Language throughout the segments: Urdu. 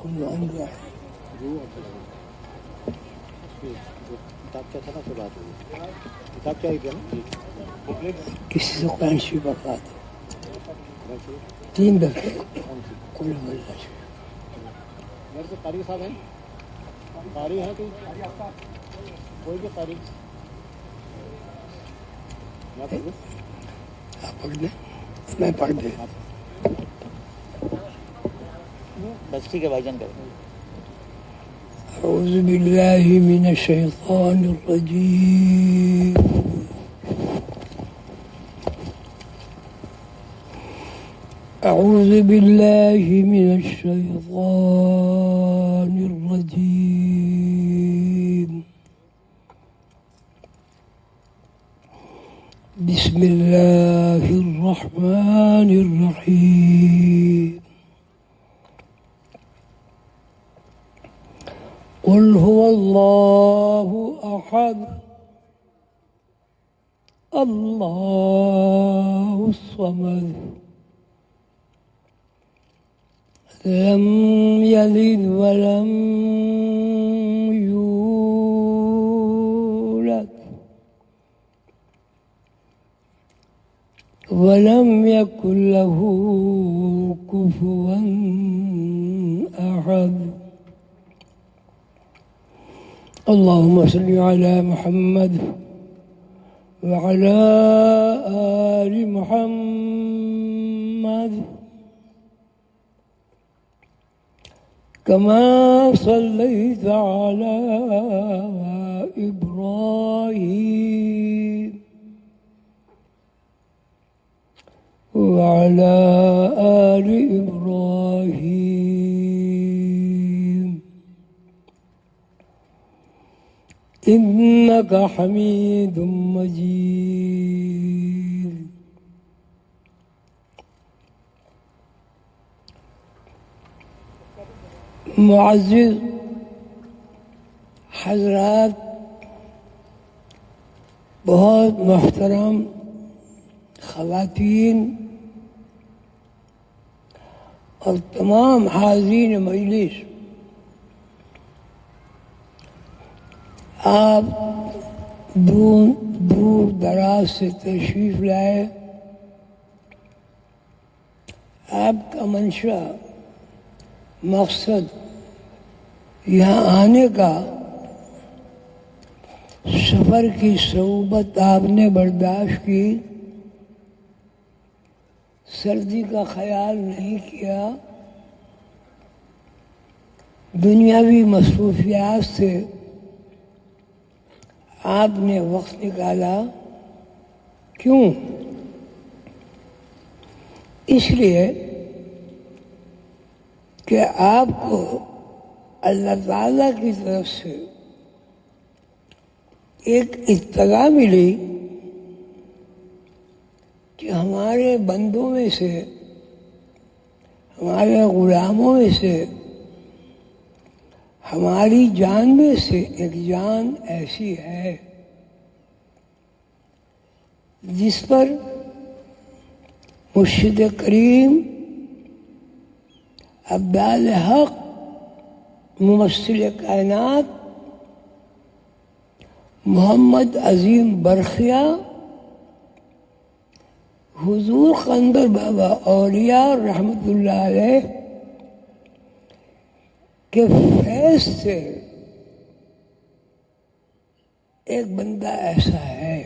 عنوان کیا ہے؟ کتاب کیا تھا نا سے بات ہوئی، کتاب کیا ہے نا کسی سے قرآن شریف پڑھا تھا 3 دفعے کل ملنا شریف. میرے سے قاری صاحب ہیں، قاری ہیں کوئی بھی قاری میں پڑھ لوں؟ آپ پڑھ دیں، میں پڑھ دیں. بس ٹھیک ہے بھائی جان کریں. اعوذ باللہ من الشیطان الرجیم. اعوذ باللہ من الشیطان الرجیم. بسم اللہ الرحمن الرحیم. قل هو اللہ احد اللہ الصمد لم یلد ولم یولد ولم یکن له کفوا احد. اللهم صل على محمد وعلى آل محمد كما صليت على إبراهيم وعلى آل إبراهيم إنك حميد مجيد. معزز حضرات، بہت محترم خواتین اور تمام حاضرین مجلس، آپ دور دراز سے تشریف لائے. آپ کا منشا، مقصد یہاں آنے کا، سفر کی صعوبت آپ نے برداشت کی، سردی کا خیال نہیں کیا، دنیاوی مصروفیات سے آپ نے وقت نکالا. کیوں؟ اس لیے کہ آپ کو اللہ تعالیٰ کی طرف سے ایک اطلاع ملی کہ ہمارے بندوں میں سے، ہمارے غلاموں میں سے، ہماری جان میں سے ایک جان ایسی ہے جس پر مرشد کریم ابدال حق ممثل کائنات محمد عظیم برخیا حضور قندر بابا اولیاء رحمۃ اللہ علیہ کے فیض سے ایک بندہ ایسا ہے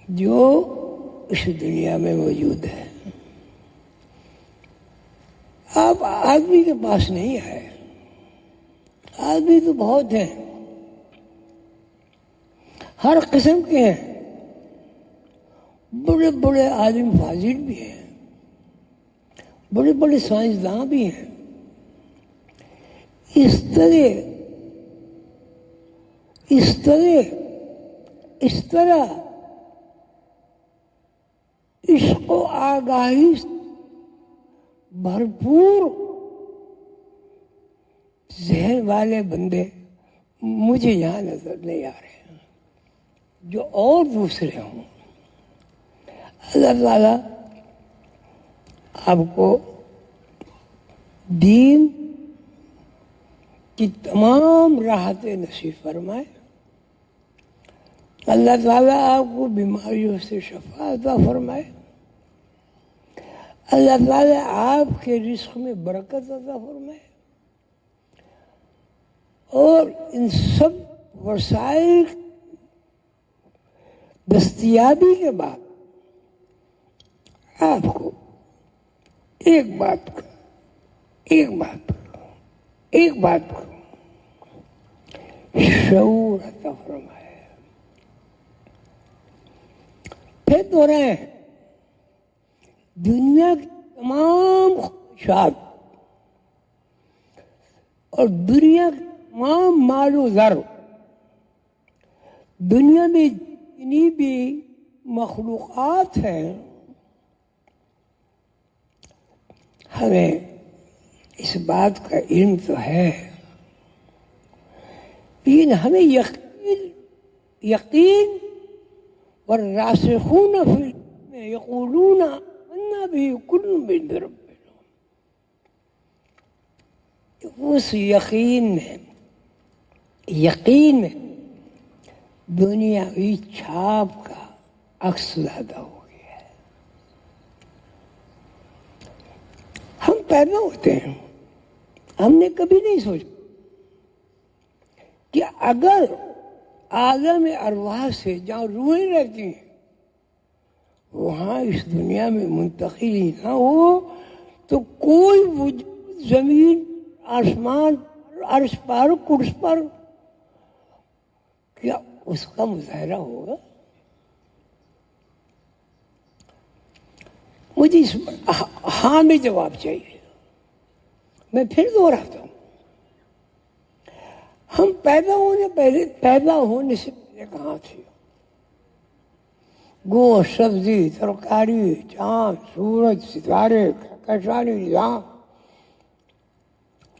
جو اس دنیا میں موجود ہے. آپ آدمی کے پاس نہیں آئے، آدمی تو بہت ہیں، ہر قسم کے ہیں، بڑے بڑے عالم فاضل بھی ہیں، بڑے بڑے سائنسداں بھی ہیں. اس طرح عشق و آگاہی بھرپور ذہن والے بندے مجھے یہاں نظر نہیں آ رہے ہیں جو اور دوسرے ہوں. اللہ تعالیٰ آپ کو دین کی تمام راحتیں نصیب فرمائے. اللہ تعالیٰ آپ کو بیماریوں سے شفا عطا فرمائے. اللہ تعالیٰ آپ کے رزق میں برکت عطا فرمائے. اور ان سب وسائل دستیابی کے بعد آپ کو ایک بات کا شعور عطا فرمائے. پھر تو رہے ہیں دنیا کی تمام خواہشات اور دنیا کی تمام مال و زر، دنیا میں جتنی بھی مخلوقات ہیں، ہمیں اس بات کا علم تو ہے، لیکن ہمیں یقین والراسخون فی العلم یقولون آمنا بہ کل من ربنا، اس یقین میں دنیاوی چھاپ کا عکس زیادہ ہو گیا ہے. ہم پیدا ہوتے ہیں، ہم نے کبھی نہیں سوچا کہ اگر عالم ارواح سے جہاں روحیں رہتی ہیں وہاں اس دنیا میں منتقلی نہ ہو تو کوئی وجود زمین آسمان عرش پر کرس پر کیا اس کا مظاہرہ ہوگا؟ مجھے اس ہاں میں جواب چاہیے. میں پھر دوہراتا ہوں، ہم پیدا ہونے سے پہلے کہاں تھے؟ گوشت، سبزی، ترکاری، چاند، سورج، ستارے، کہکشانی،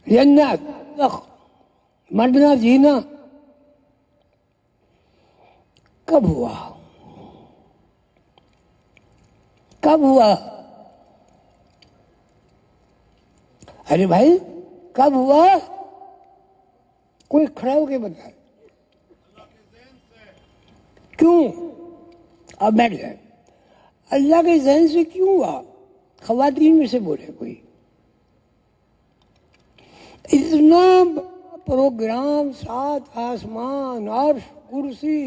جنت، مرنا جینا کب ہوا؟ ارے بھائی کب ہوا؟ کوئی کھڑا ہو کے بتائے. کیوں؟ اب بیٹھ جائے. اللہ کے ذہن سے کیوں ہوا؟ خواتین میں سے بولے کوئی. اتنا پروگرام، 7 آسمان، عرش، کرسی،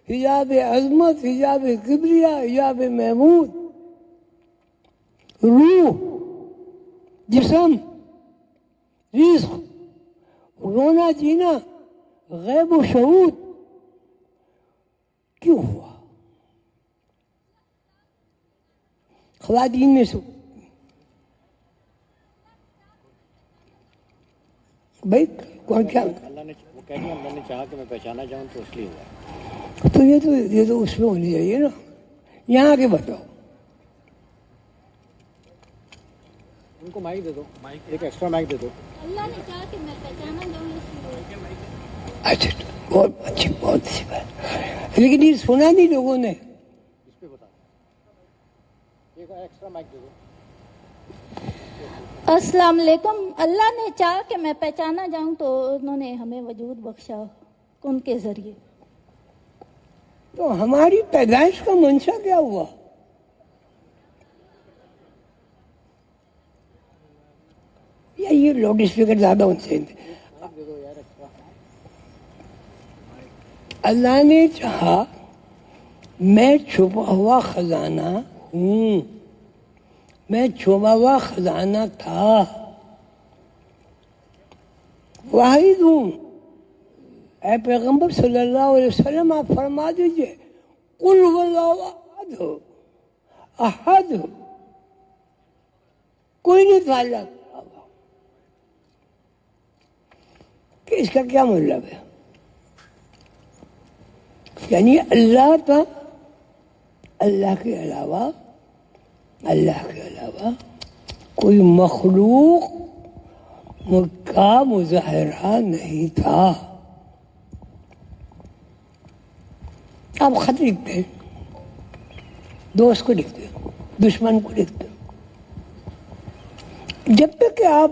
حجاب عظمت، حجاب کبریا، حجاب محمود، روح، جسم، رزق، رونا جینا، غیب و شہود کیوں ہوا؟ خواتین میں سے بھائی کون کیا؟ اللہ نے وہ کہہ دیا اللہ نے چاہا کہ میں پہچانا جاؤں تو اس لیے ہوا. تو یہ تو اس میں ہونی چاہیے نا. یہاں کے بتاؤ. ان کو مائک دے دو، ایک ایکسٹرا مائک دے دو. اللہ نے چاہا کہ میں پہچانا جاؤں اس لیے. اچھا بہت اچھی بات. لیکن یہ سنا نہیں لوگوں نے. اس پہ بتا ایک ایکسٹرا مائک دے دو. السلام علیکم. اللہ نے چاہا کہ میں پہچانا جاؤں تو انہوں نے ہمیں وجود بخشا ان کے ذریعے. تو ہماری پیدائش کا منشا کیا ہوا؟ یا یہ لاؤڈ اسپیکر زیادہ ان سے اللہ نے چاہا میں چھپا ہوا خزانہ ہوں، میں چھپا ہوا خزانہ تھا، واحد ہوں. اے پیغمبر صلی اللہ علیہ وسلم آپ فرما دیجئے قل هو اللہ احد، کوئی نہیں تھا اللہ کہ اس کا کیا مطلب ہے؟ یعنی اللہ تھا، اللہ کے علاوہ کوئی مخلوق کا مظاہرہ نہیں تھا. آپ خط لکھتے ہیں، دوست کو لکھتے ہیں، دشمن کو لکھتے ہیں، جب تک کہ آپ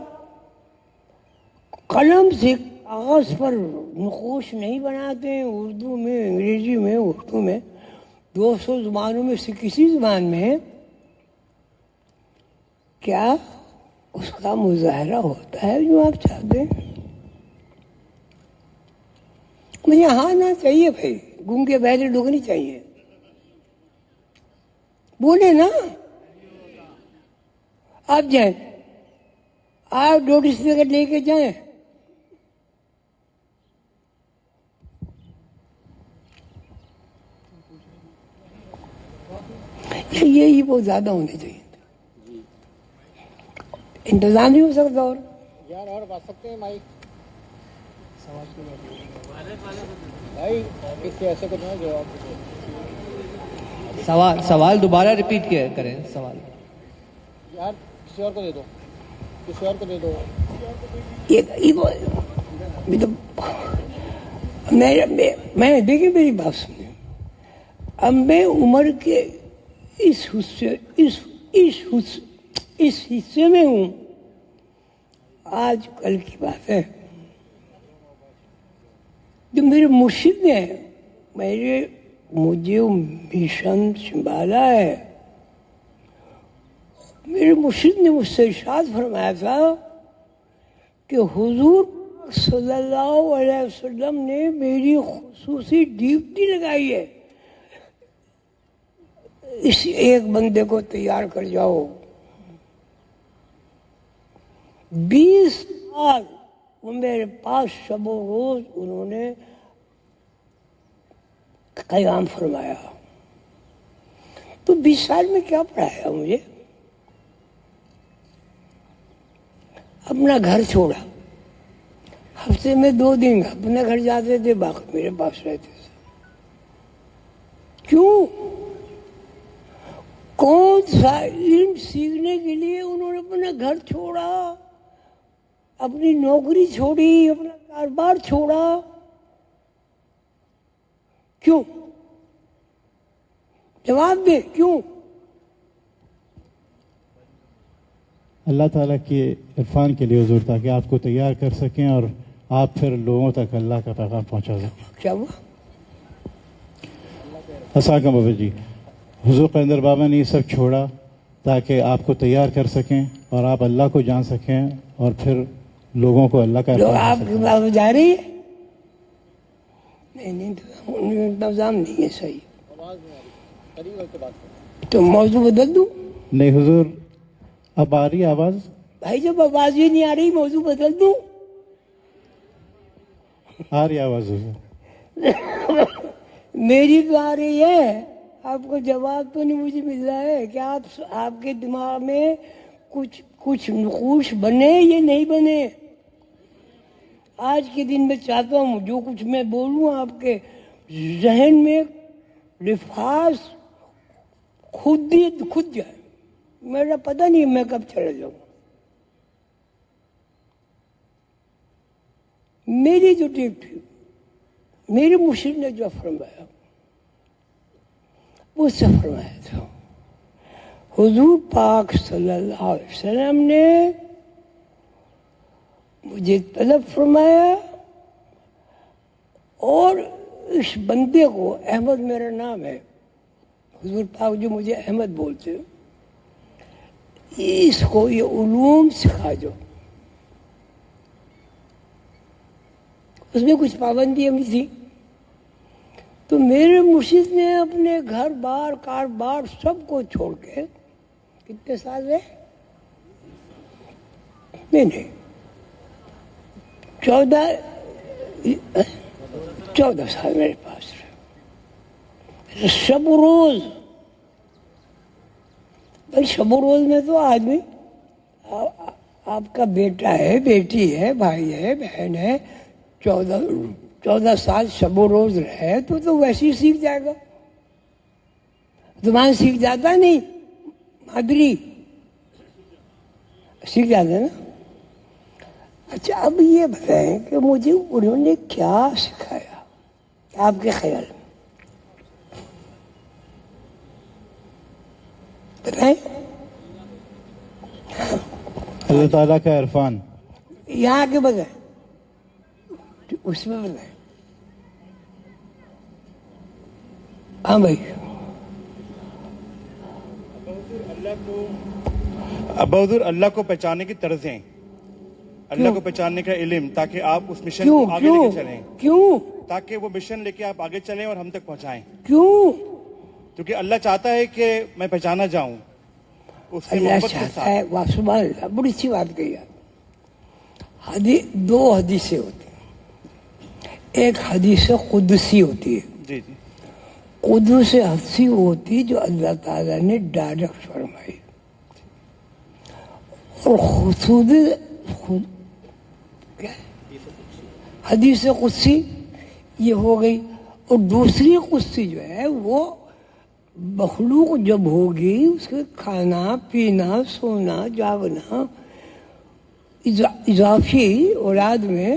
قلم سے کاغذ پر نقوش نہیں بناتے ہیں، اردو میں، انگریزی میں، اردو میں، 200 زبانوں میں سے کسی زبان میں کیا اس کا مظاہرہ ہوتا ہے جو آپ چاہتے ہیں؟ مجھے ہاں نہ چاہیے بھائی، گونگے بہرے لوگ نہیں چاہیے، بولے نا. آپ جائیں، آپ 2 اسپیکر لے کے جائیں، یہ بہت زیادہ ہونے چاہیے، انتظام نہیں ہو سکتا. اور یار اور بات سکتے ہیں مائک بھائی، کس کے ایسے کو نہ جواب دے. سوال دوبارہ ریپیٹ کریں سوال. یار کسی اور کو دے دو، کسی اور کو دے دو. میں دیکھیں میری بات سنیں، اب میں عمر کے اس حصے میں ہوں. آج کل کی بات ہے، جو میرے مرشد نے مجھے مشن سنبھالا ہے، میرے مرشد نے مجھ سے ارشاد فرمایا تھا کہ حضور صلی اللہ علیہ وسلم نے میری خصوصی ڈیوٹی لگائی ہے، اس ایک بندے کو تیار کر جاؤ. 20 سال وہ میرے پاس شب و روز انہوں نے قیام فرمایا. تو 20 سال میں کیا پڑھایا مجھے؟ اپنا گھر چھوڑا، ہفتے میں 2 دن اپنے گھر جاتے تھے، باقی میرے پاس رہتے تھے. کیوں؟ کون سا علم سیکھنے کے لیے انہوں نے اپنا گھر چھوڑا، اپنی نوکری چھوڑی، اپنا کاروبار چھوڑا؟ کیوں؟ جواب دے، کیوں؟ اللہ تعالیٰ کے عرفان کے لیے حضور، تاکہ آپ کو تیار کر سکیں اور آپ پھر لوگوں تک اللہ کا پیغام پہنچا سکیں. کیا ہوا؟ السلام علیکم بابا جی. حضور قلندر بابا نے یہ سب چھوڑا تاکہ آپ کو تیار کر سکیں اور آپ اللہ کو جان سکیں اور پھر لوگوں کو اللہ کا لوگ عرفان آپ دے کی سکیں. بات جا رہی ہے؟ نہیں، انتظام نہیں ہے صحیح. تو موضوع بدل دوں؟ نہیں حضور، اب آ رہی ہے آواز؟ بھائی جب آواز ہی نہیں آ رہی، موضوع بدل دوں؟ آ رہی ہے آواز حضور. میری تو آ رہی ہے، آپ کو جواب تو نہیں مجھے مل رہا ہے کہ آپ کے دماغ میں کچھ نقوش بنے یا نہیں بنے. آج کے دن میں چاہتا ہوں جو کچھ میں بولوں آپ کے ذہن میں لفاظ خود جائے. میرا پتہ نہیں میں کب چلا جاؤں. میری جو ڈیوٹی، میرے مرشد نے جو فرمایا وہ سے فرمایا تھا. حضور پاک صلی اللہ علیہ وسلم نے مجھے طلب فرمایا، اور اس بندے کو، احمد میرا نام ہے، حضور پاک جو مجھے احمد بولتے ہیں، اس کو یہ علوم سکھا جو. اس میں کچھ پابندیاں بھی تھی. تو میرے مرشد نے اپنے گھر بار کاروبار سب کو چھوڑ کے، کتنے سال رہے؟ نہیں 14 سال میرے پاس رہے. شب و روز، بھائی شب و روز میں تو آدمی، آپ کا بیٹا ہے، بیٹی ہے، بھائی ہے، بہن ہے، 14 سال شب و روز رہے تو ویسے ہی سیکھ جائے گا. زبان سیکھ جاتا نہیں، مادری سیکھ جاتا ہے نا. اچھا اب یہ بتائیں کہ مجھے انہوں نے کیا سکھایا آپ کے خیال میں؟ بتائیں. اللہ تعالیٰ کا عرفان. یہاں کے بغیر اس میں بتائیں. ہاں بھائی. ابا حضور اللہ کو پہچاننے کی طرزیں، اللہ کو پہچاننے کا علم، تاکہ آپ اس مشن کیوں کو آگے لے کیوں کے چلیں، کیوں تاکہ وہ مشن لے کے آپ آگے چلیں اور ہم تک پہنچائیں. کیوں کیونکہ اللہ چاہتا ہے کہ میں پہچانا جاؤں اس کی اللہ محبت کے چاہتا ساتھ. ہے. سبحان اللہ، بڑی اچھی بات کہی آپ. دو حدیثیں ہوتی ہیں. ایک حدیث قدسی ہوتی ہے. جی جی قدس حدیث ہوتی جو اللہ تعالیٰ نے ڈائریکٹ فرمائی، اور حدیث قدسی یہ ہو گئی. اور دوسری قدسی جو ہے وہ مخلوق جب ہوگی اس کے کھانا پینا سونا جاگنا اضافی اولاد میں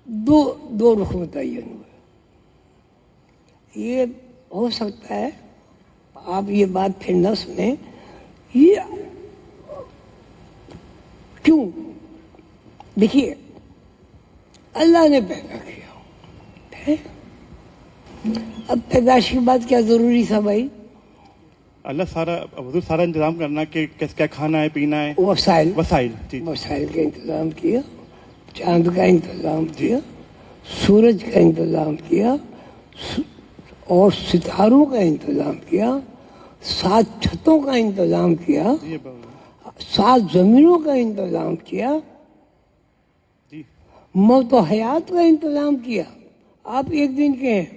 دو رخ متعین ہوئے. یہ ہو سکتا ہے آپ یہ بات پھر نہ سنیں. یہ کیوں؟ دیکھیے اللہ نے پیدا کیا، اب پیدائش کی بات کیا ضروری تھا بھائی؟ اللہ سارا حضور سارا انتظام کرنا کہ کیا کھانا ہے پینا ہے، وسائل جی وسائل کا انتظام کیا، چاند کا انتظام کیا، سورج کا انتظام کیا، اور ستاروں کا انتظام کیا، 7 چھتوں کا انتظام کیا، جی ابا حضور 7 زمینوں کا انتظام کیا، جی موت و حیات کا انتظام کیا. آپ ایک دن کے ہیں،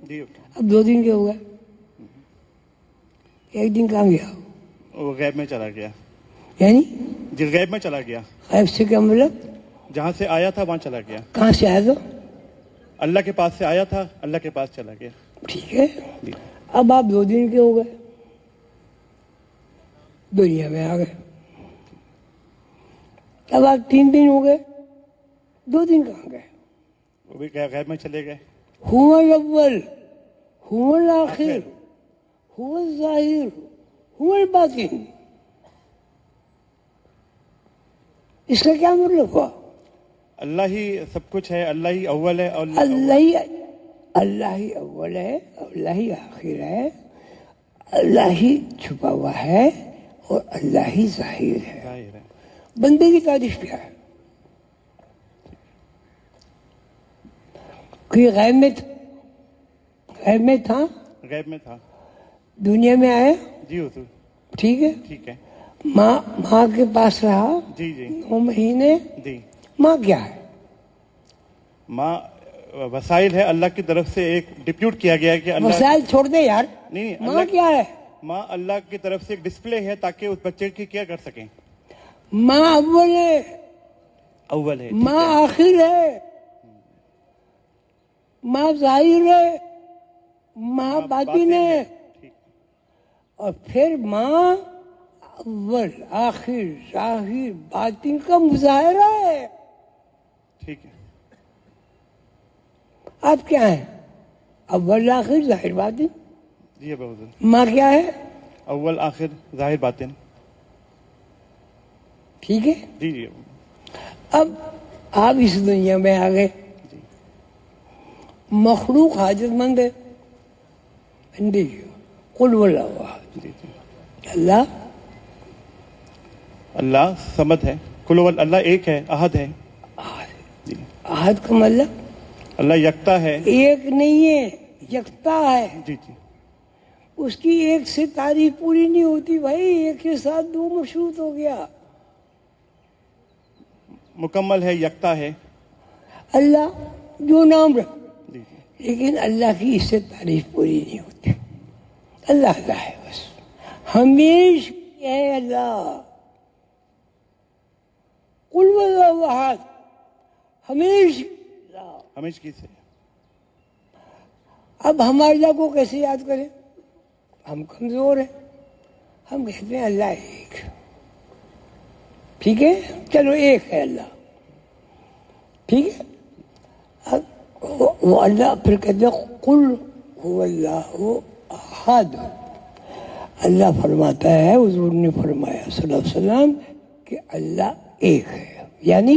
جی اب 2 دن کے ہو گئے. ایک دن کہاں گیا؟ وہ غیب میں چلا گیا. یعنی جی غیب میں چلا گیا، غیب سے کیا مطلب؟ جہاں سے آیا تھا وہاں چلا گیا. کہاں سے آیا تھا؟ اللہ کے پاس سے آیا تھا، اللہ کے پاس چلا گیا. ٹھیک ہے. جی اب آپ 2 دن کے ہو گئے، دنیا میں آ گئے. اب آپ 3 دن ہو گئے، 2 دن کہاں گئے؟ وہ بھی غیب میں چلے گئے. هو الاول هو الاخر هو الظاہر هو الباطن. اس کا کیا مطلب ہوا؟ اللہ ہی سب کچھ ہے، اللہ ہی اول ہے اور اللہ ہی اول ہے، اللہ ہی آخر ہے، اللہ ہی چھپا ہوا ہے اور اللہ ہی ظاہر ہے. ظاہر ہے. بندے کی تعریف کیا ہے؟ کوئی غیب میں تھا، غیب میں تھا. دنیا میں آیا، جی حضور ٹھیک ہے، ٹھیک ہے. ماں کے پاس رہا جی جی 9 مہینے. جی ماں کیا ہے؟ ماں وسائل ہے، اللہ کی طرف سے ایک ڈپیوٹ کیا گیا ہے کہ اللہ وسائل چھوڑ دے یار. نہیں ماں اللہ کیا ہے؟ ماں اللہ کی طرف سے ایک ڈسپلے ہے تاکہ اس بچے کی کیئر کر سکیں. ماں اول ہے، اول ہے. ماں آخر ہے، ماں ظاہر ہے، ماں باطن ہے، ٹھیک. اور پھر ماں اول آخر ظاہر باطن کا مظاہرہ ہے. ٹھیک ہے. آپ کیا ہیں؟ اول آخر ظاہر باطن. جی ابا حضور ماں کیا ہے؟ اول آخر ظاہر باطن. ٹھیک ہے. جی جی اب آپ اس دنیا میں آ گئے، جی مخلوق حاجت مند ہے. قل هو اللہ احد. جی جی. اللہ اللہ صمد ہے، کل هو اللہ ایک ہے، احد ہے. جی احد کا مطلب اللہ یکتا ہے. ایک نہیں ہے، یکتا ہے. جی جی اس کی ایک سے تعریف پوری نہیں ہوتی بھائی، ایک کے ساتھ 2 مشروط ہو گیا. مکمل ہے، یکتا ہے. اللہ جو نام رکھ، جی جی لیکن اللہ کی اس سے تعریف پوری نہیں ہوتی. اللہ اللہ ہے بس، ہمیشہ ہے اللہ. قل هو اللہ احد، ہمیشہ اللہ. ہمیشہ کی سے. اب ہم اللہ کو کیسے یاد کریں؟ ہم کمزور ہیں. ہم کہتے ہیں اللہ ایک. ٹھیک ہے، چلو ایک ہے اللہ، ٹھیک ہے. اب وہ اللہ پھر کہتے ہیں قل هو اللہ احد. اللہ فرماتا ہے، حضور نے فرمایا صلی اللہ علیہ وسلم کہ اللہ ایک ہے. یعنی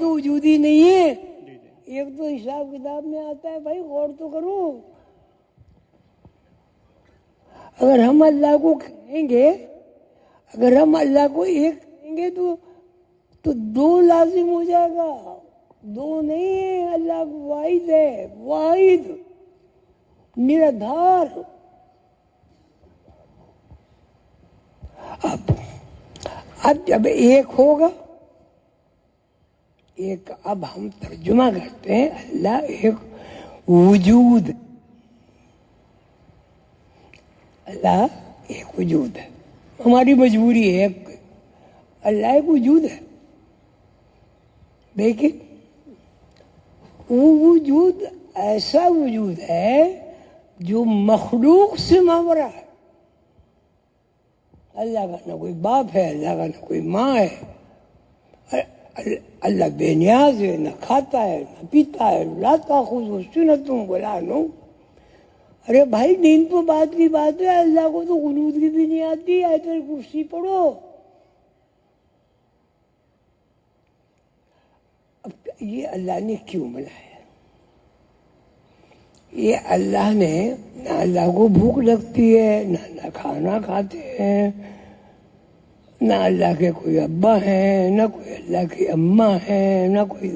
تو وجودی نہیں ہے، ایک تو حساب کتاب میں آتا ہے. بھائی غور تو کرو. اگر ہم اللہ کو کہیں گے، اگر ہم اللہ کو ایک کہیں گے تو دو لازم ہو جائے گا. دو نہیں ہے، اللہ واحد ہے، واحد نرادھار. اب جب ایک ہوگا، ایک، اب ہم ترجمہ کرتے ہیں اللہ ایک وجود، اللہ ایک وجود ہے. ہماری مجبوری ہے، اللہ ایک وجود ہے، لیکن وہ وجود ایسا وجود ہے جو مخلوق سے ماورا ہے. اللہ کا نہ کوئی باپ ہے، اللہ کا نہ کوئی ماں ہے. اللہ بے نیاز ہے، نہ کھاتا ہے نہ پیتا ہے. لا تاخذہ سنۃ ولا نوم. ارے بھائی نیند تو بات کی بات ہے، اللہ کو تو قنوت کی بھی نہیں آتی. آیت الکرسی پڑھو. اب یہ اللہ نے کیوں بنایا؟ یہ اللہ نے، نہ اللہ کو بھوک لگتی ہے، نہ کھانا کھاتے ہیں، نہ اللہ کے کوئی ابا ہیں، نہ کوئی اللہ کی اماں ہیں، نہ کوئی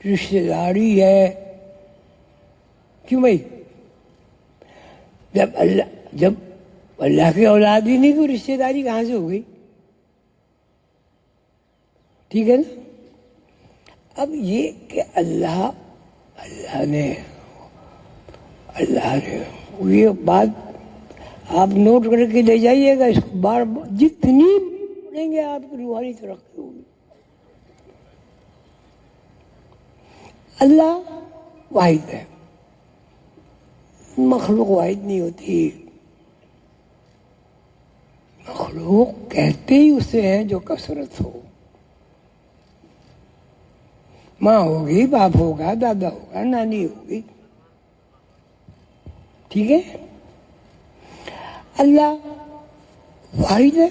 رشتے داری ہے. کیوں بھائی؟ جب اللہ کی اولاد ہی نہیں تو رشتے داری کہاں سے ہو گئی؟ ٹھیک ہے نا. اب یہ کہ اللہ نے یہ بات آپ نوٹ کر کے لے جائیے گا. اس کو بار بار جتنی پڑھیں گے آپ کی روحانی ترقی ہوگی. اللہ واحد ہے، مخلوق واحد نہیں ہوتی. مخلوق کہتے ہی اسے ہیں جو کثرت ہو. ماں ہوگی، باپ ہوگا، دادا ہوگا، نانی ہوگی. ٹھیک ہے. اللہ واحد ہے.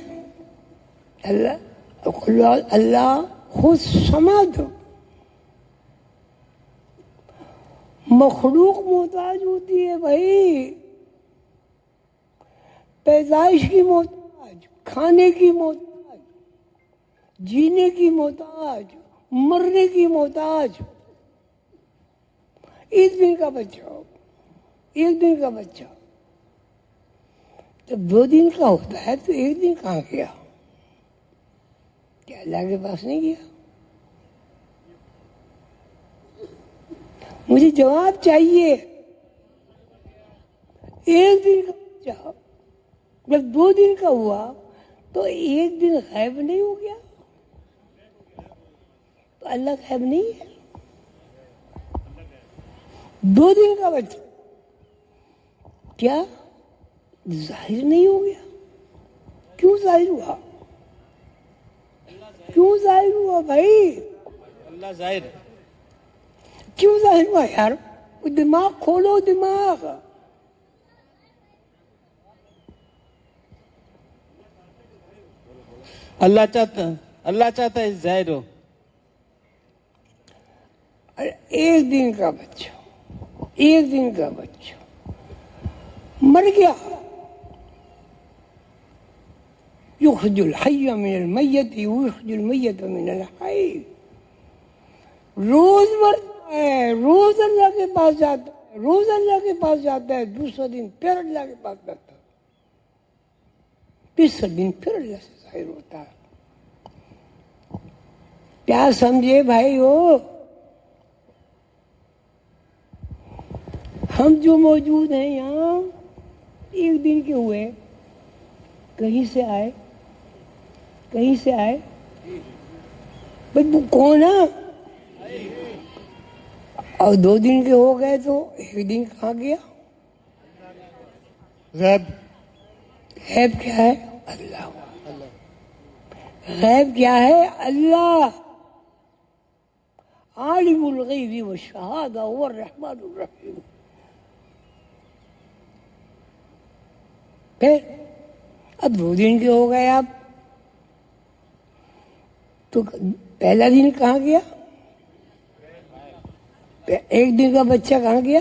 اللہ خود صمد. مخلوق محتاج ہوتی ہے بھائی، پیدائش کی محتاج، کھانے کی محتاج، جینے کی محتاج، مرنے کی محتاج. ایک دن کا بچہ، ایک دن کا بچہ جب 2 دن کا ہوتا ہے تو 1 دن کہاں گیا؟ کیا اللہ کے پاس نہیں گیا؟ مجھے جواب چاہیے. 1 دن کا بچہ جب 2 دن کا ہوا تو 1 دن غائب نہیں ہو گیا؟ تو اللہ غائب نہیں ہے. 2 دن کا بچہ کیا ظاہر نہیں ہو گیا؟ کیوں ظاہر ہوا؟ کیوں ظاہر ہوا بھائی؟ اللہ ظاہر. کیوں ظاہر ہوا یار؟ دماغ کھولو، دماغ. اللہ چاہتا ہے ظاہر ہو. 1 دن کا بچہ، 1 دن کا بچہ مر گیا. یخرج الحی من المیت ویخرج المیت من الحی. روز مرتا ہے، روز اللہ کے پاس جاتا ہے، روز اللہ کے پاس جاتا ہے. دوسرا دن پھر اللہ کے پاس جاتا ہے، تیسرا دن پھر اللہ سے ظاہر ہوتا ہے. کیا سمجھے بھائی ہو؟ ہم جو موجود ہیں یہاں 1 دن کے ہوئے، کہیں سے آئے، کہیں سے آئے بھائی. وہ کون ہے؟ اور 2 دن کے ہو گئے تو 1 دن کہاں گیا؟ غیب. غیب کیا ہے؟ اللہ. غیب کیا ہے؟ اللہ. عالم الغیب والشہادہ هو الرحمن الرحیم. پھر اب 2 دن کے ہو گئے آپ تو پہلا دن کہاں گیا؟ ایک دن کا بچہ کہاں گیا؟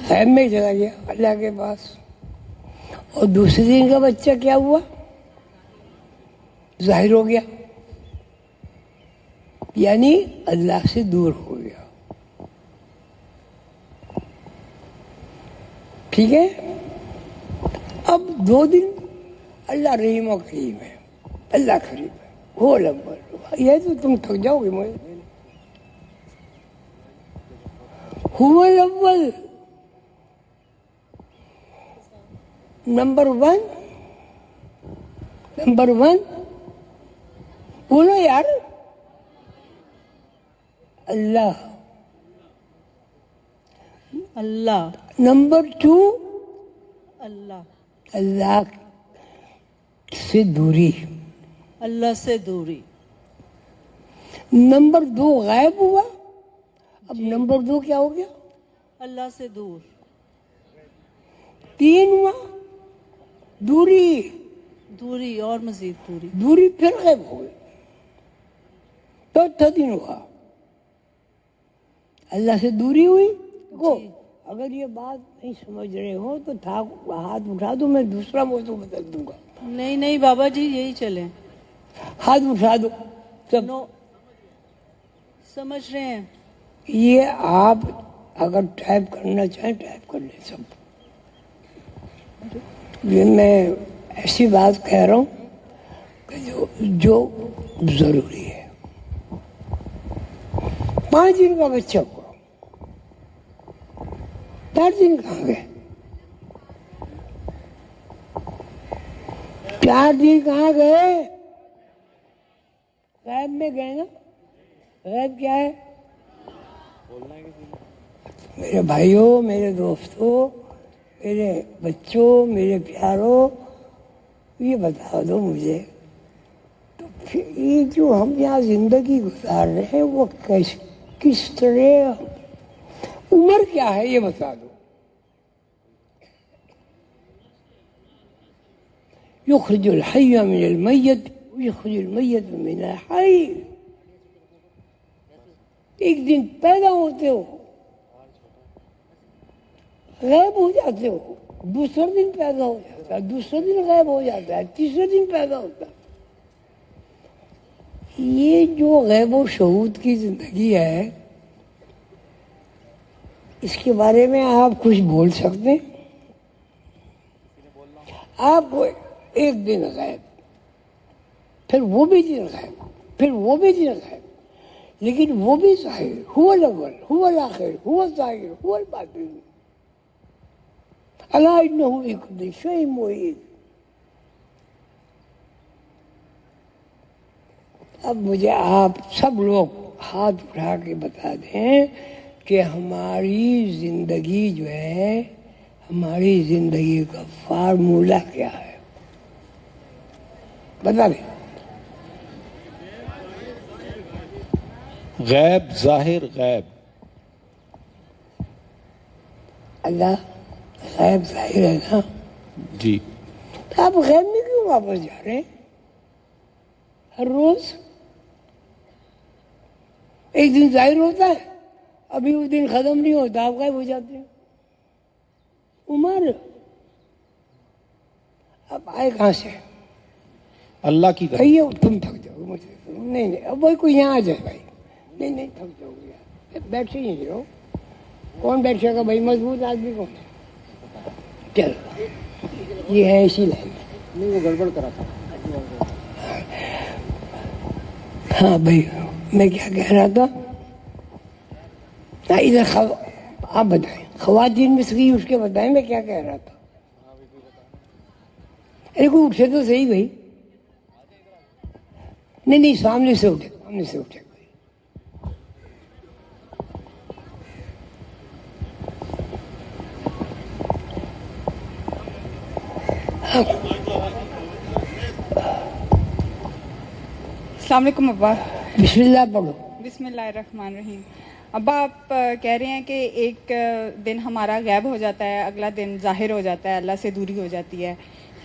غیب میں چلا گیا، اللہ کے پاس. اور دوسرے دن کا بچہ کیا ہوا؟ ظاہر ہو گیا، یعنی اللہ سے دور ہو گیا. ٹھیک ہے. اب 2 دن اللہ رحیم و کریم ہے، اللہ کریم ہے، وہ الاول. یہ تو تم تھک جاؤ گے مجھے. هو الاول، نمبر 1. بولو یار، اللہ. اللہ. نمبر 2، اللہ. اللہ سے دوری. اللہ سے دوری. نمبر 2 غائب ہوا. اب نمبر 2 کیا ہو گیا؟ اللہ سے دور. 3 ہوا دوری. دوری اور مزید دوری. دوری پھر غائب ہو گئی. 4تھا دن ہوا اللہ سے دوری ہوئی. کو اگر یہ بات نہیں سمجھ رہے ہو تو ہاتھ اٹھا دو، میں دوسرا موضوع بدل دوں گا. نہیں بابا جی یہی چلیں. ہاتھ اٹھا دو سب. نو سمجھ رہے ہیں. یہ آپ اگر ٹائپ کرنا چاہیں ٹائپ کر لیں سب. یہ میں ایسی بات کہہ رہا ہوں کہ جو ضروری ہے. 5 دن کا بچہ ہوا، 4 دن کہاں گئے؟ 4 دن کہاں گئے؟ غیب میں گئے نا. غیب کیا ہے؟ میرے بھائیوں، میرے دوستوں، میرے بچوں، میرے پیاروں، یہ بتا دو مجھے، تو پھر یہ جو ہم یہاں زندگی گزار رہے ہیں وہ کس طرح، عمر کیا ہے یہ بتا دو. یخرج الحی من المیت یخرج المیت من الحی. ایک دن پیدا ہوتے ہو، غائب ہو جاتے ہو، دوسرے دن پیدا ہو جاتا ہے، دوسرے دن غائب ہو جاتا ہے، تیسرے دن پیدا ہوتا ہے. یہ جو غیب و شہود کی زندگی ہے، اس کے بارے میں آپ کچھ بول سکتے ہیں؟ آپ کو ایک دن غائب، پھر وہ بھی دن غائب، پھر وہ بھی دن غائب، لیکن وہ بھی ظاہر. هو الاول هو الاخر هو الظاہر هو الباطن. الا انه بكل شيء محيط. اب مجھے آپ سب لوگ ہاتھ اٹھا کے بتا دیں کہ ہماری زندگی جو ہے، ہماری زندگی کا فارمولہ کیا ہے؟ بتا دیں. غیب ظاہر غیب. اللہ غیب ظاہر ہے نا. جی. تو آپ غیب میں کیوں واپس جا رہے ہیں ہر روز؟ ایک دن ظاہر ہوتا ہے، ابھی وہ دن ختم نہیں ہوتا آپ غائب ہو جاتے ہیں. عمر اب آئے کہاں سے؟ اللہ کی طرف. بھائی تم تھک جاؤ گے مجھے. نہیں اب وہی کوئی یہاں آ جائے بھائی. نہیں تھک جاؤ گے یار، بیٹھے ہی نہیں رہو. کون بیٹھے گا بھائی؟ مضبوط آدمی کون ہے؟ چلو یہ ہے اسی لائن. نہیں وہ گڑبڑ کرا تھا. ہاں بھائی میں کیا کہہ رہا تھا؟ ادھر آپ بتائیں، خواتین میں سے اٹھ کے بتائیں میں کیا کہہ رہا تھا. ارے کوئی اٹھے تو صحیح بھائی. نہیں سامنے سے اٹھے، سامنے سے اٹھے. السلام علیکم ابا. بسم اللہ پڑھو. بسم اللہ الرحمن الرحیم. ابا آپ کہہ رہے ہیں کہ ایک دن ہمارا غائب ہو جاتا ہے، اگلا دن ظاہر ہو جاتا ہے، اللہ سے دوری ہو جاتی ہے،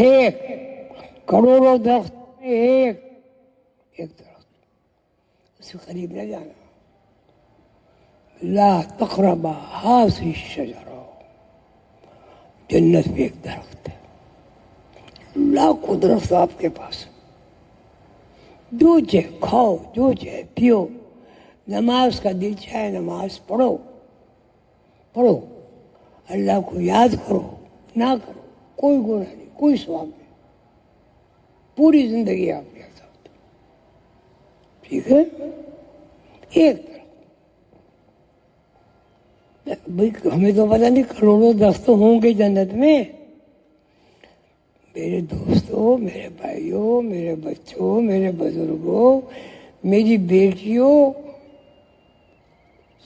ایک کروڑوں درخت میں ایک درخت، اس کے قریب نہ جانا. لا تقربا هذه الشجرہ، جنت میں ایک درخت ہے، لاکھوں درخت آپ کے پاس، جو چاہے کھاؤ، جو چاہے پیو، نماز کا دل چاہے نماز پڑھو، اللہ کو یاد کرو، نہ کرو کوئی گناہ نہیں، کوئی ثواب نہیں، پوری زندگی آپ کے ساتھ. ٹھیک ہے؟ ایک ہمیں تو پتہ نہیں کروڑوں درخت ہوں گے جنت میں. میرے دوستوں، میرے بھائیوں، میرے بچوں، میرے بزرگوں، میری بیٹیوں،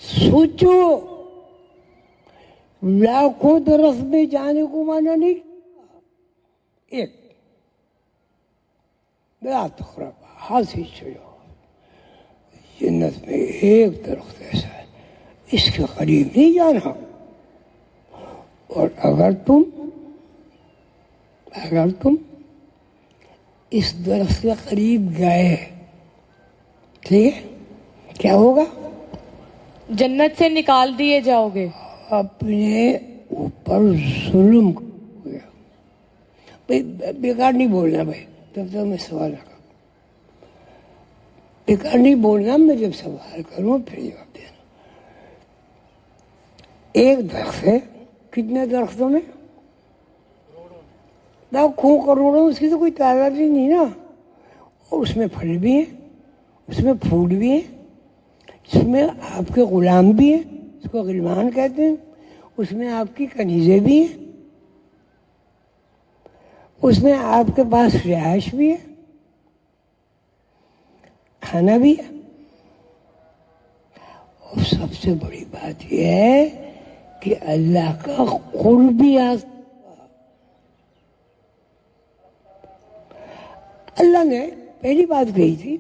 سوچو، لاکھوں درخت میں جانے کو مانا نہیں، ایک لا تقربا هذه الشجرہ، جنت میں ایک درخت ایسا ہے، اس کے قریب نہیں جانا. اور اگر تم اس درخت کے قریب گئے، ٹھیک ہے، کیا ہوگا؟ جنت سے نکال دیے جاؤ گے. اپنے اوپر ظلم ہو گیا. بھائی بیکار نہیں بولنا بھائی، جب تک میں سوال رکھا، بیکار نہیں بولنا، میں جب سوال کروں پھر جواب دینا. ایک درخت ہے، کتنے درختوں میں؟ لاکھوں کروڑوں، اس کی تو کوئی تعداد ہی نہیں نا. اور اس میں پھل بھی ہیں، اس میں پھول بھی ہیں، اس میں آپ کے غلام بھی ہیں، اس کو غلمان کہتے ہیں، اس میں آپ کی کنیزیں بھی ہیں، اس میں آپ کے پاس رہائش بھی ہے، کھانا بھی ہے. اور سب سے بڑی بات یہ ہے کہ اللہ کا قرب بھی حاصل. اللہ نے پہلی بات کہی تھی،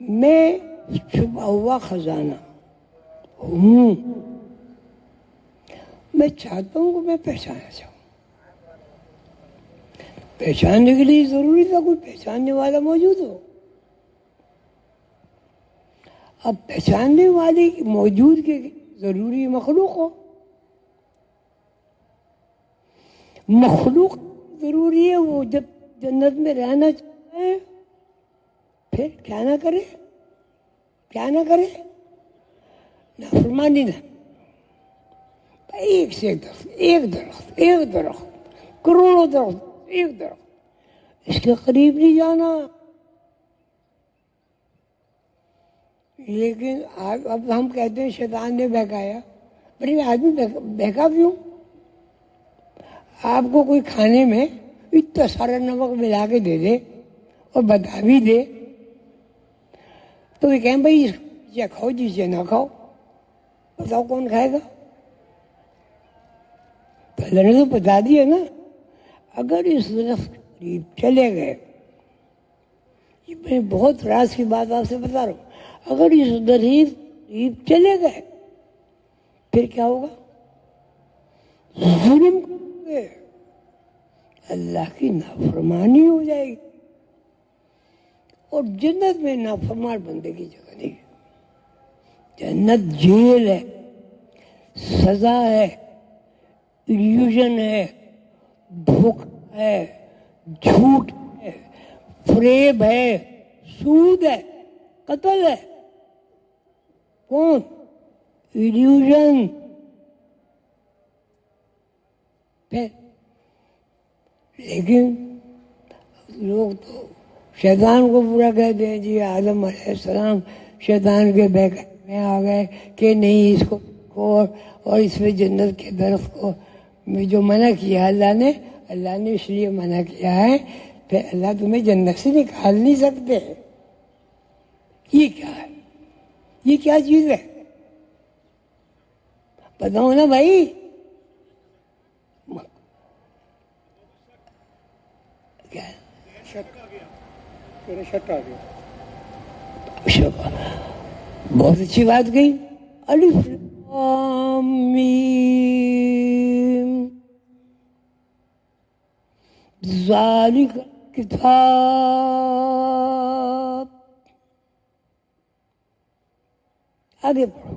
میں چھپا ہوا خزانہ ہوں، میں چاہتا ہوں کہ میں پہچانا چاہوں. پہچاننے کے لیے ضروری تھا کوئی پہچاننے والا موجود ہو. اب پہچاننے والی موجود کے ضروری مخلوق ہو. مخلوق ضروری ہے، وہ جب جنت میں رہنا چاہتا ہے پھر کیا نہ کرے، نافرمانی نہ. ایک سے ایک درخت، کروڑوں درخت، ایک درخت، اس کے قریب نہیں جانا. لیکن اب ہم کہتے ہیں شیطان نے بہکایا. بڑے آدمی بہکا کیوں؟ آپ کو کوئی کھانے میں اتنا سارا نمک ملا کے دے دے اور بتا بھی دے تو یہ کہیں بھائی یہ کھاؤ، جسے نہ کھاؤ، بتاؤ کون کھائے گا؟ تو اللہ نے تو بتا دیا نا. اگر اس درخت کے قریب چلے گئے، یہ میں بہت راز کی بات آپ سے بتا رہا ہوں، اگر اس درخت قریب چلے گئے پھر کیا ہوگا؟ ظلم کرو گے، اللہ کی نافرمانی ہو جائے گی. اور جنت میں نافرمان بندے کی جگہ نہیں. جنت جیل ہے، سزا ہے، ایلیوژن ہے، دھوکہ ہے، جھوٹ ہے، فریب ہے، سود ہے، قتل ہے. کون؟ ایلیوژن. لیکن لوگ تو شیطان کو پورا کہتے ہیں جی آدم علیہ السلام شیطان کے بہکاوے میں آ گئے کہ نہیں اس کو اور اس میں جنت کے درخت کو جو منع کیا اللہ نے اس لیے منع کیا ہے پھر اللہ تمہیں جنت سے نکال نہیں سکتے. یہ کیا ہے؟ یہ کیا چیز ہے؟ بتاؤ نا بھائی. کیا ہے؟ بہت اچھی بات کہی. الف لام میم. ذالک کتاب، آگے پڑھو،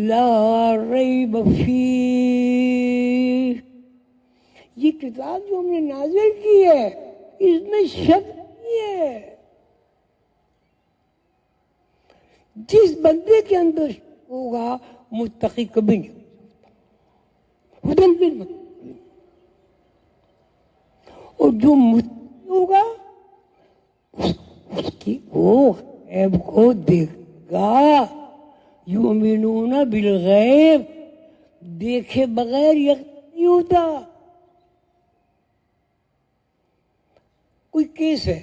لا ریب فیہ، یہ کتاب جو ہم نے نازل کی ہے اس میں شک نہیں ہے. جس بندے کے اندر شک ہوگا متقی کبھی نہیں ہو سکتا. ہدی للمتقین، اور جو متقی ہوگا اس کی وہ غیب کو دیکھے گا. یؤمنون بالغیب، دیکھے بغیر یقین نہیں ہوتا. کوئی کیس ہے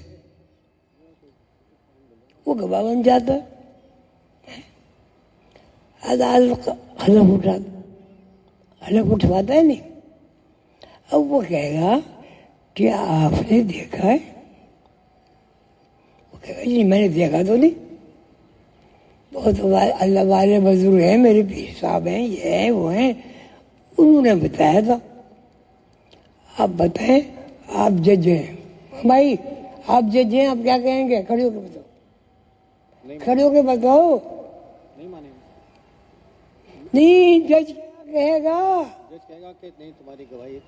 وہ گواہ بن جاتا ہے، عدالت حلف اٹھواتا ہے نہیں. اب وہ کہے گا کیا آپ نے دیکھا ہے؟ وہ کہے گا جی میں نے دیکھا تو نہیں، بہت اللہ والے بزرگ ہیں، میرے پیر صاحب ہیں، یہ ہیں وہ ہیں، انہوں نے بتایا تھا. آپ بتائیں، آپ جج ہیں بھائی، آپ جج ہیں، آپ کیا کہیں گے؟ کھڑے ہو کے بتاؤ، کھڑے ہو کے بتاؤ. نہیں، جج کیا کہے گا؟ جج کہے گا کہ نہیں تمہاری گواہی،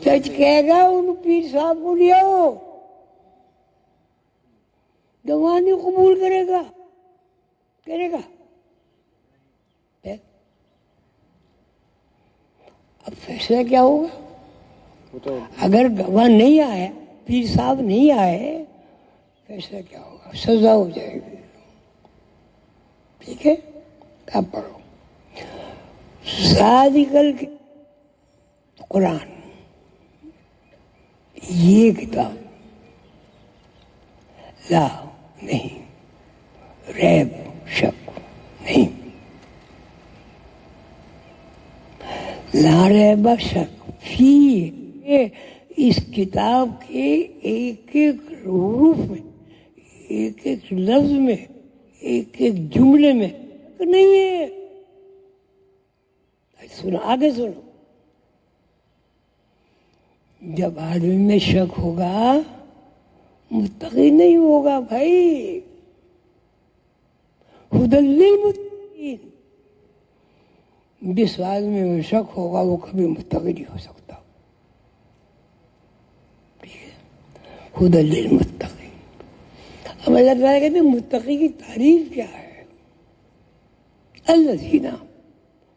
جج کہے گا ان پیر صاحب کو لے آؤ، گواہ نہیں قبول کرے گا، کرے گا. اب فیصلہ کیا ہوگا؟ اگر گواہ نہیں آئے، پیر صاحب نہیں آئے، فیصلہ کیا ہوگا؟ سزا ہو جائے گی. ٹھیک ہے، اب پڑھو. ذالکل قرآن، یہ کتاب، لا نہیں، ریب شک نہیں، لا ریب شک فی، اس کتاب کے ایک ایک حروف میں، ایک ایک لفظ میں، ایک ایک جملے میں نہیں ہے. سنو، آگے سنو. جب آدمی میں شک ہوگا متقی نہیں ہوگا بھائی. ہدی للمتقین، جس آدمی میں شک ہوگا وہ کبھی متقی نہیں ہو سکتا. ٹھیک ہے، ہدی للمتقین. اب اللہ تعالیٰ کہتے ہیں متقی کی تعریف کیا ہے؟ الذین،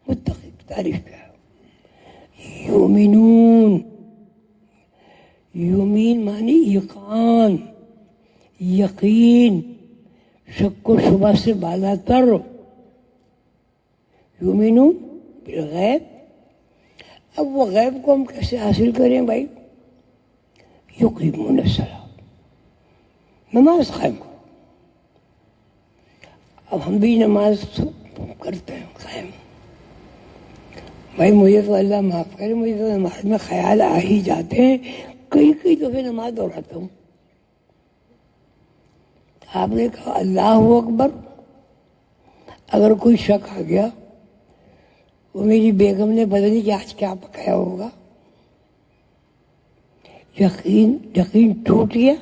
متقی کی تعریف کیا ہے؟ یؤمنون، یومین معنی یقین، یقین، شک و شبہ سے بالا تر. یؤمنون بالغیب. اب وہ غیب کو ہم کیسے حاصل کریں بھائی؟ یقیمون الصلاۃ، نماز قائم کرو. اب ہم بھی نماز کرتے ہیں قائم. بھائی مجھے تو اللہ معاف کرے، مجھے تو نماز میں خیال آ ہی جاتے ہیں، کئی دفعے نماز دوہراتا ہوں. آپ نے کہا اللہ اکبر، اگر کوئی شک آ گیا وہ میری بیگم نے پتہ نہیں کہ آج کیا پکایا ہوگا، یقین ٹوٹ گیا،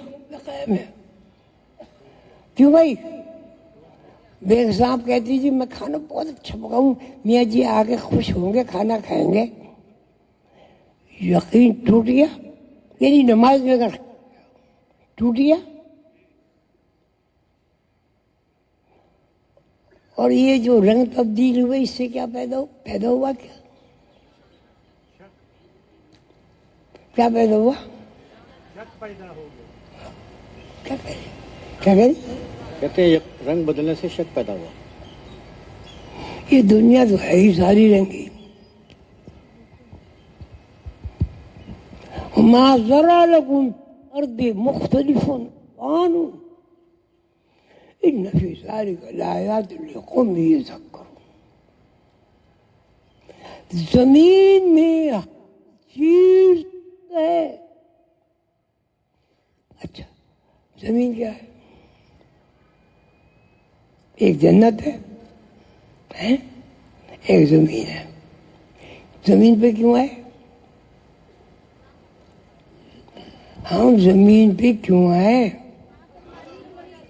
قائم ہے. کیوں بھائی؟ بیگ صاحب کہتی جی میں کھانا بہت اچھا پکاؤں، میاں جی آگے خوش ہوں گے، کھانا کھائیں گے. یقین ٹوٹ گیا، یعنی نماز میں اگر ٹوٹ گیا. اور یہ جو رنگ تبدیل ہوئے اس سے کیا پیدا ہوا؟ کیا پیدا ہوا؟ کیا کہتے ہیں رنگ بدلنے سے شک پیدا ہوا. یہ دنیا تو ہے ہی ساری رنگی. ما ذرا لکم ارض مختلف الوان ان فی ذلک لآیات لقوم یذکرون. زمین میں چیز ہے. اچھا زمین کیا ہے؟ ایک جنت ہے، ایک زمین ہے. زمین پہ کیوں ہے؟ ہم زمین پہ کیوں آئے؟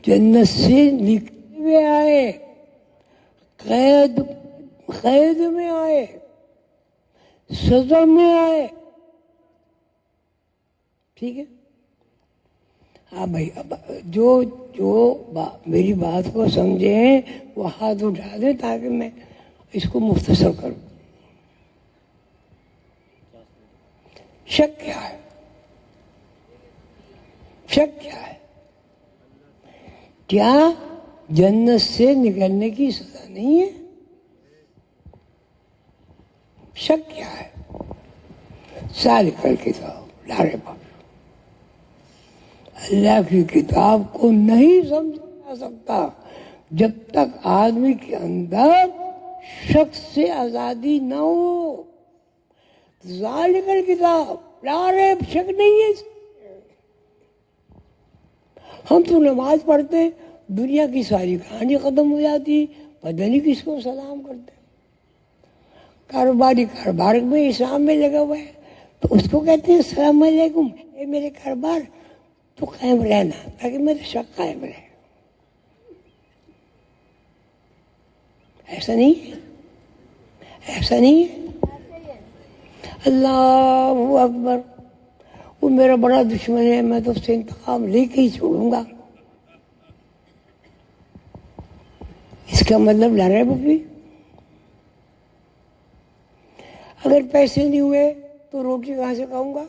جنت سے نکلے ہوئے آئے، قید میں آئے، سزا میں آئے. ٹھیک ہے؟ ہاں بھائی، اب جو میری بات کو سمجھیں وہ ہاتھ اٹھا دیں تاکہ میں اس کو مختصر کروں. شک کیا ہے؟ شک کیا ہے؟ کیا جنت سے نکلنے کی سزا نہیں ہے؟ شک کیا ہے؟ سارے کل کتاب لارے باپ، اللہ کی کتاب کو نہیں سمجھا جا سکتا جب تک آدمی کے اندر شک سے آزادی نہ ہو. ذالک الکتاب لا ریب، شک نہیں ہے. ہم تو نماز پڑھتے، دنیا کی ساری کہانی ختم ہو جاتی، پتہ نہیں کس کو سلام کرتے. کاروبار میں اسلام میں لگا ہوا ہے تو اس کو کہتے ہیں السلام علیکم، اے میرے کاروبار تو قائم رہنا تاکہ میرا شک قائم رہے. ایسا نہیں ہے، ایسا نہیں ہے. اللہ اکبر، وہ میرا بڑا دشمن ہے، میں تو اس سے انتقام لے کے ہی چھوڑوں گا. اس کا مطلب لا رہے بکری. اگر پیسے نہیں ہوئے تو روٹی کہاں سے کھاؤں گا؟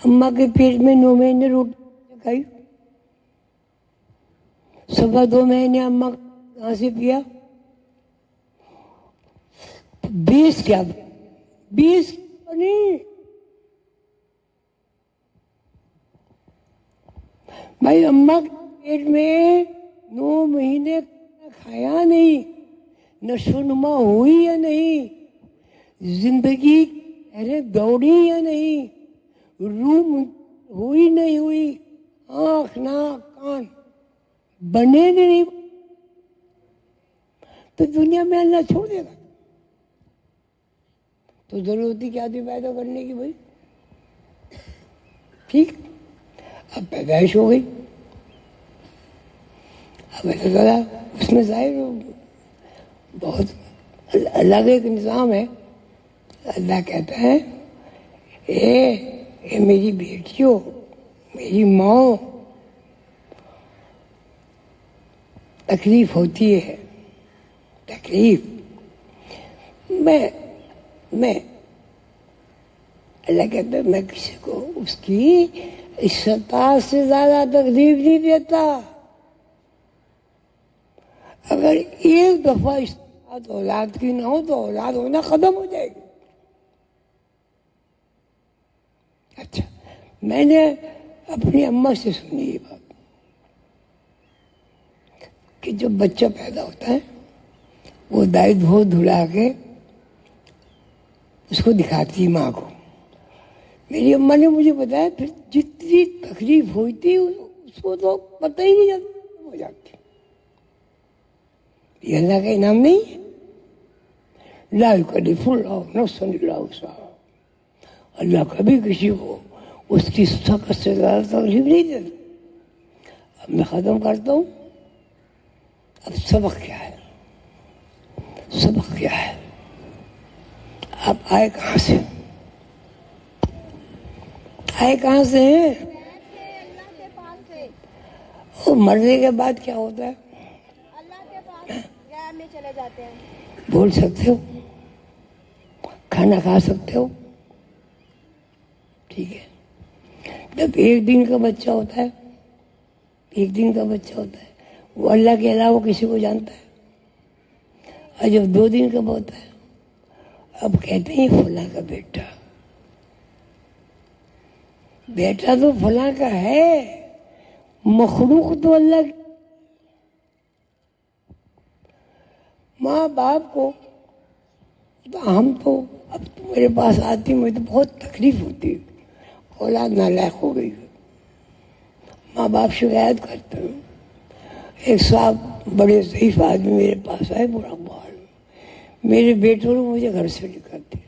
اماں کے پیٹ میں 9 مہینے روٹی کھائی، 2.25 مہینے اماں کہاں سے پیا؟ 20 کیا 20 نہیں بھائی، اماں کے پیٹ میں 9 مہینے کھایا نہیں، نشو نما ہوئی یا نہیں، زندگی دوڑی یا نہیں، روح ہوئی نہیں ہوئی، آنکھ ناک کان بنے نہیں، تو دنیا میں اللہ چھوڑ دے گا؟ تو ضرورت ہی کیا تھی پیدا کرنے کی بھائی؟ ٹھیک، اب پیدائش ہو گئی، اب اللہ تعالیٰ اس میں ظاہر بہت اللہ کا ایک نظام ہے. اللہ کہتا ہے اے میری بیٹیوں، میری ماں، تکلیف ہوتی ہے، تکلیف میں اللہ کہتا ہے میں کسی کو اس کی استطاعت سے زیادہ تکلیف نہیں دیتا. اگر ایک دفعہ استطاعت اولاد کی نہ ہو تو اولاد ہونا ختم ہو جائے گی. اچھا، میں نے اپنی اماں سے سنی یہ بات کہ جب بچہ پیدا ہوتا ہے وہ دائی دھو دھلا کے اس کو دکھاتی ماں کو. میری اماں نے مجھے بتایا پھر جتنی تکلیف ہوئی تھی اس کو تو پتہ ہی نہیں ہو جاتی. یہ اللہ کا انعام نہیں ہے. لا یکلف اللہ نفسا الا وسعها. اللہ کبھی کسی کو اس کی طاقت سے زیادہ تکلیف نہیں دیتا. اب میں ختم کرتا ہوں. اب سبق کیا ہے؟ سبق کیا ہے؟ آپ آئے کہاں سے؟ آئے کہاں سے ہیں؟ اور مرنے کے بعد کیا ہوتا ہے؟ میں چلے جاتے ہیں. بول سکتے ہو، کھانا کھا سکتے ہو، ٹھیک ہے. جب 1 دن کا بچہ ہوتا ہے، 1 دن کا بچہ ہوتا ہے وہ اللہ کے علاوہ کسی کو جانتا ہے. اور جب 2 دن کا ہوتا ہے اب کہتے ہیں فلاں کا بیٹا. بیٹا تو فلاں کا ہے، مخلوق تو اللہ کی. ماں باپ کو ہم تو اب تو میرے پاس آتی مجھے تو بہت تکلیف ہوتی. اولاد نالائق ہو گئی، ماں باپ شکایت کرتے ہیں. ایک صاحب بڑے ضعیف آدمی میرے پاس آئے، برا بال، میرے بیٹوں نے مجھے گھر سے نکال دیا.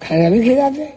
کھانا بھی کھلاتے ہیں،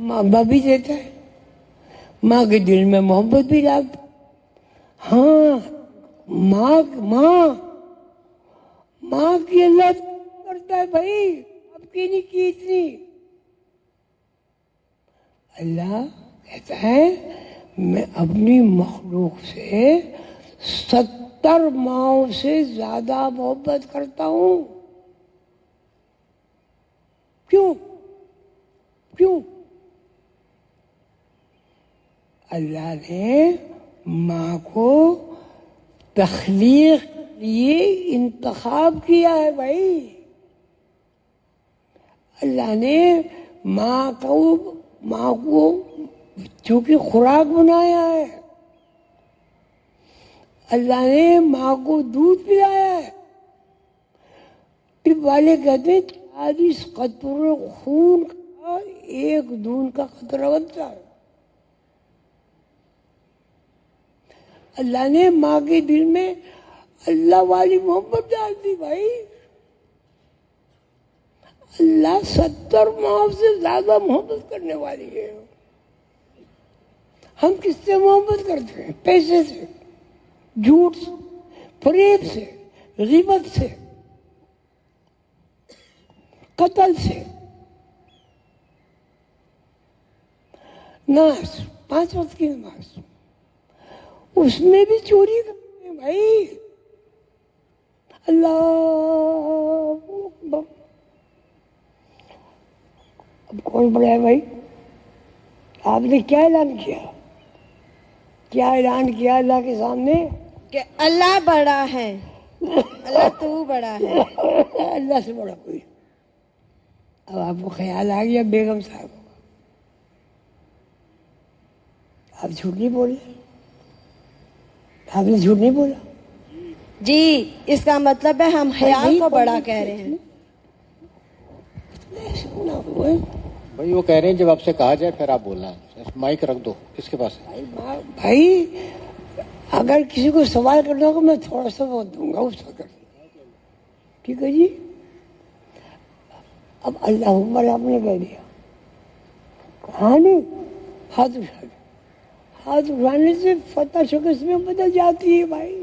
ماں بھی دیتا ہے، ماں کے دل میں محبت بھی ڈالتا۔ ہاں ماں کی اللہ کرتا ہے بھائی، آپ کی نہیں کی اتنی۔ اللہ کہتا ہے میں اپنی مخلوق سے 70 ماؤں سے زیادہ محبت کرتا ہوں۔ کیوں؟ اللہ نے ماں کو تخلیق لیے انتخاب کیا ہے بھائی۔ اللہ نے ماں کو بچوں کی خوراک بنایا ہے، اللہ نے ماں کو دودھ پلایا ہے۔ طب والے کہتے ہیں 40 قطرے خون کا 1 دودھ کا قطرہ بنتا ہے۔ اللہ نے ماں کے دل میں اللہ والی محبت ڈال دی بھائی۔ اللہ 70 ماں سے زیادہ محبت کرنے والی ہے۔ ہم کس سے محبت کرتے ہیں؟ پیسے سے، جھوٹ سے، فریب سے، غیبت سے، قتل سے، نماز 5 وقت کی نماز، اس میں بھی چوری کرتے ہیں بھائی۔ اللہ اکبر۔ اب کون بڑا ہے بھائی؟ آپ نے کیا اعلان کیا اللہ کے سامنے؟ کہ اللہ بڑا ہے، اللہ تو بڑا ہے۔ اللہ سے بڑا کوئی۔ اب آپ کو خیال آ گیا بیگم صاحب، آپ جھوٹ نہیں بولے، آپ نے جھوٹ نہیں بولا جی، اس کا مطلب ہے ہم خیال کو بڑا کہہ رہے ہیں۔ بھائی وہ کہہ رہے ہیں جب آپ سے کہا جائے پھر آپ بولنا، مائک رکھ دو اس کے پاس۔ بھائی اگر کسی کو سوال کرنا ہوگا میں تھوڑا سا وقت دوں گا اس وقت، ٹھیک ہے جی؟ اب اللہ اکبر آپ نے کہہ دیا، ہاں نہیں، ہاتھ اٹھا دو۔ ہاتھ اٹھانے سے فتح شکست میں بدل جاتی ہے بھائی۔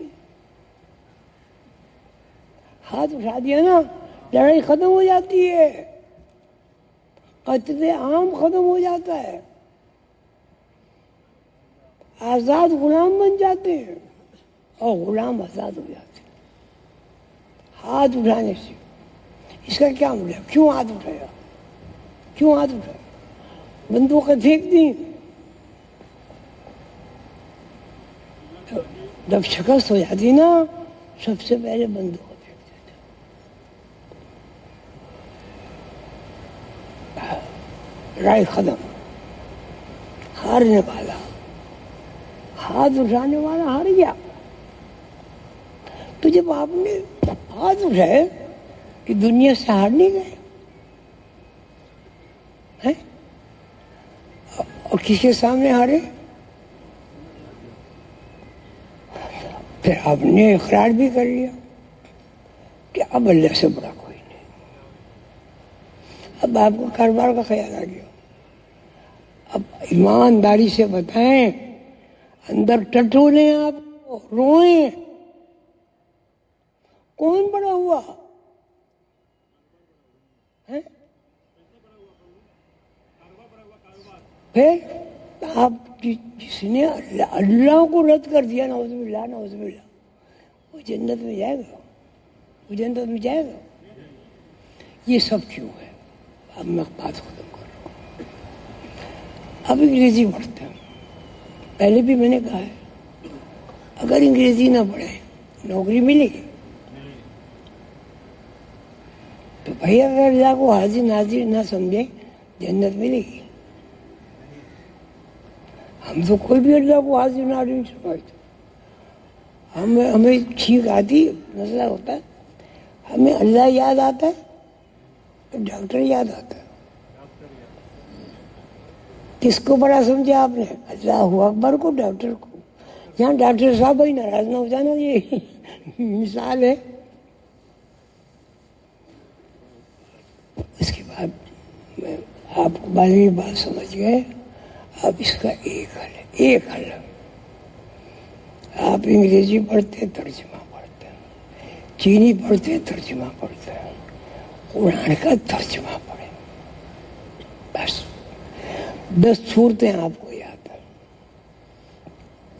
ہاتھ اٹھا دیا نا، لڑائی ختم ہو جاتی ہے، قتل عام ختم ہو جاتا ہے، آزاد غلام بن جاتے ہیں اور غلام آزاد ہو جاتے ہیں ہاتھ اٹھانے سے۔ اس کا کیا مطلب؟ کیوں ہاتھ اٹھایا؟ بندوقیں پھینک دی، جب شکست ہو جاتی نا سب سے پہلے بندوقیں پھینک دیتے، لڑائی ختم، ہارنے والا، ہاتھ اٹھانے والا ہار گیا۔ تو جب آپ نے ہاتھ اٹھائے کہ دنیا سے ہار نہیں گئے ہیں، اور کس کے سامنے ہارے؟ پھر آپ نے اقرار بھی کر لیا کہ اب اللہ سے بڑا کوئی نہیں۔ اب آپ کو کاروبار کا خیال آ گیا۔ اب ایمانداری سے بتائیں، اندر ٹٹولیں، آپ کو روئیں، کون بڑا ہوا ہے؟ پھر آپ جس نے اللہ کو رد کر دیا، نعوذ باللہ، وہ جنت میں جائے گا، یہ سب کیوں ہے؟ اب میں بات ختم کر رہا ہوں۔ اب انگریزی پڑھتے ہیں، پہلے بھی میں نے کہا ہے اگر انگریزی نہ پڑھے نوکری ملے گی؟ تو بھائی اگر اللہ کو حاضر ناظر نہ سمجھے جنت ملے گی؟ ہم تو کوئی بھی اللہ کو حاضر ناظر نہیں سمجھتے۔ ہمیں چھینک آتی، مسئلہ ہوتا ہے، ہمیں اللہ یاد آتا ہے تو ڈاکٹر یاد آتا ہے۔ کس کو بڑا سمجھا آپ نے؟ اللہ اکبر کو، ڈاکٹر کو۔ یہاں ڈاکٹر صاحب بھائی ناراض نہ ہو جانا، یہ مثال ہے۔ اس کے بعد میں آپ کو بالی بات سمجھ گئے. اب اس کا ایک حل ہے, ایک حل. آپ انگریزی پڑھتے ہیں, ترجمہ پڑھتے ہیں, چینی پڑھتے ہیں, ترجمہ پڑھتے ہیں, قرآن کا ترجمہ پڑھیں. بس 10 صورتیں آپ کو یاد ہیں,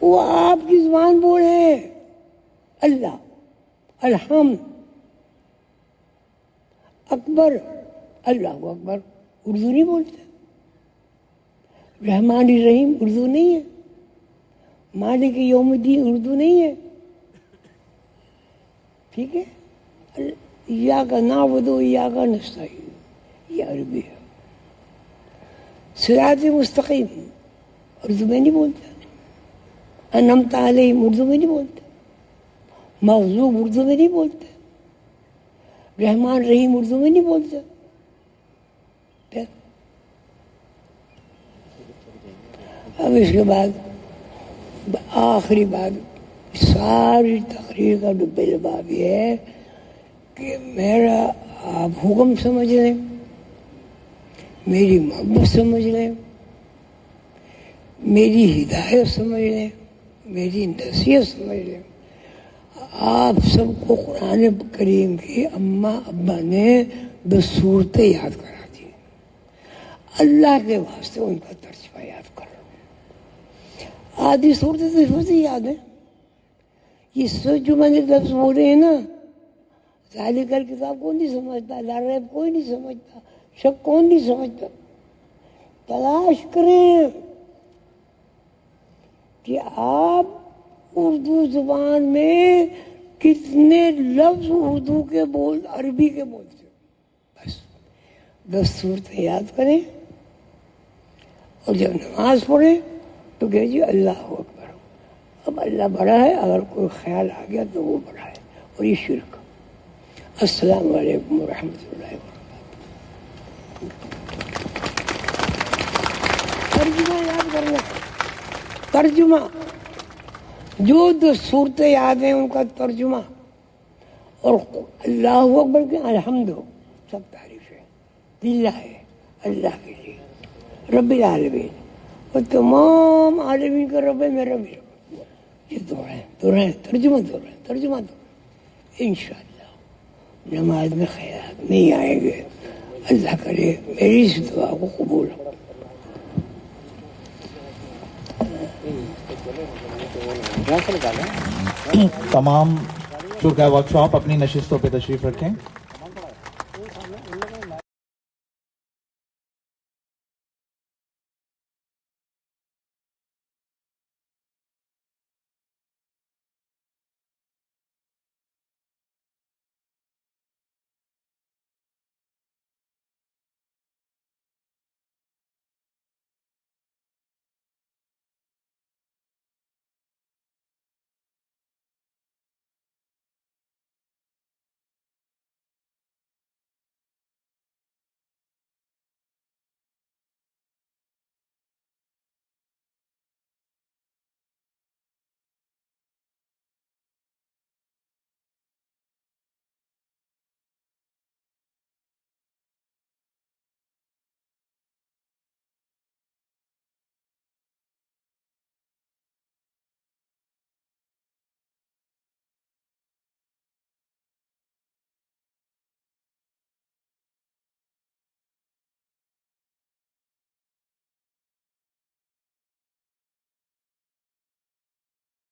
وہ آپ کی زبان بولے. اللہ, الحمد, اکبر, اللہ اکبر اردو نہیں بولتے. رحمان الرحیم اردو نہیں ہے. مالک یوم الدین اردو نہیں ہے. ٹھیک ہے. ایاک نعبد و ایاک نستعین یہ عربی ہے. صراط مستقیم اردو میں نہیں بولتے. انعمت علیہم اردو میں نہیں بولتے. مغضوب اردو میں نہیں بولتے. رحمان رحیم اردو میں نہیں بولتے. اب اس کے بعد آخری بات, ساری تقریر کا ڈبے باب یہ ہے کہ میرا آپ حکم سمجھ لیں, میری محبت سمجھ لیں, میری ہدایت سمجھ لیں, میری نصیحت سمجھ لیں. آپ سب کو قرآن کریم کی اماں ابا نے 10 صورتیں یاد کرا دی. اللہ کے واسطے ان کا ترجمہ یاد کرو. آدھی صورتیں تو حفظ یاد ہیں. یہ سب جو میں نے لفظ بولے ہیں نا, ذالک الکتاب کون نہیں سمجھتا, لا ریب کوئی نہیں سمجھتا, شک کون نہیں سمجھتا. تلاش کریں کہ آپ اردو زبان میں کتنے لفظ اردو کے بول عربی کے بولتے. بس 10 صورتیں یاد کریں, اور جب نماز پڑھیں تو کہ جی اللہ اکبر. اب اللہ بڑا ہے, اگر کوئی خیال آ گیا تو وہ بڑا ہے, اور یہ شرک. السلام علیکم ورحمۃ اللہ وبرکاتہ. ترجمہ یاد کرنا, ترجمہ جو 10 صورتیں یاد ہیں ان کا ترجمہ, اور اللہ اکبر کے الحمد سب تعریف ہے للہ ہے, اللہ کے لیے, رب العالمین, اور تمام عالمین کا رب ہے میرا بھی رب. یہ دوریں ترجمہ ترجمہ انشاءاللہ نماز میں خیالات نہیں آئیں گے. اللہ کرے میری اس دعا کو قبول ہو. تمام شرکا ورک شاپ اپنی نشستوں پہ تشریف رکھیں.